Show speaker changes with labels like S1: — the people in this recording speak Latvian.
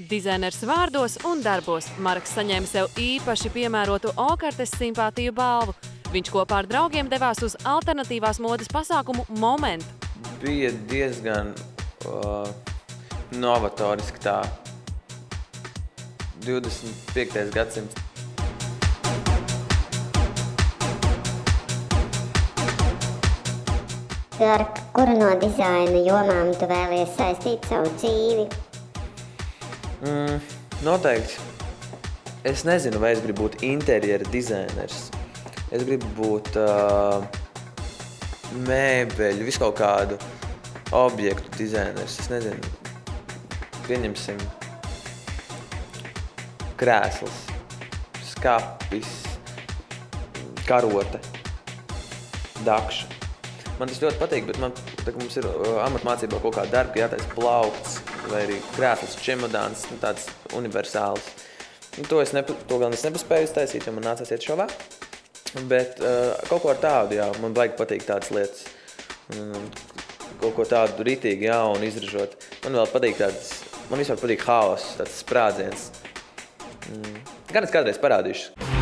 S1: Dizainers vārdos un darbos Marks saņēma sev īpaši piemērotu Okartes simpātiju balvu. Viņš kopā ar draugiem devās uz alternatīvās modes pasākumu Moment.
S2: Bija diezgan novatoriski tā 25. gadsimts.
S3: Ar kuru no dizaina jomām tu vēlies saistīt savu dzīvi?
S2: Noteikti. Es nezinu, vai es gribu būt interjera dizainers. Es gribu būt mēbeļu, visu kaut kādu objektu dizainers. Es nezinu, pieņemsim krēsls, skapis, karote, dakša. Man tas ļoti patīk, bet mums ir amatmācībā kaut kāda darba, ka jātaisa plaukts vai arī krēsls, čemodāns, tāds universāls. To gan es nepaspēju iztaisīt, jo man nācās iet šovā. Bet kaut ko ar tādu, jā, man baigi patīk tādas lietas. Kaut ko tādu ritīgi jaunu izražot. Man vēl patīk man vispār patīk haoss, tāds sprādziens. Gan es kādreiz parādīšu.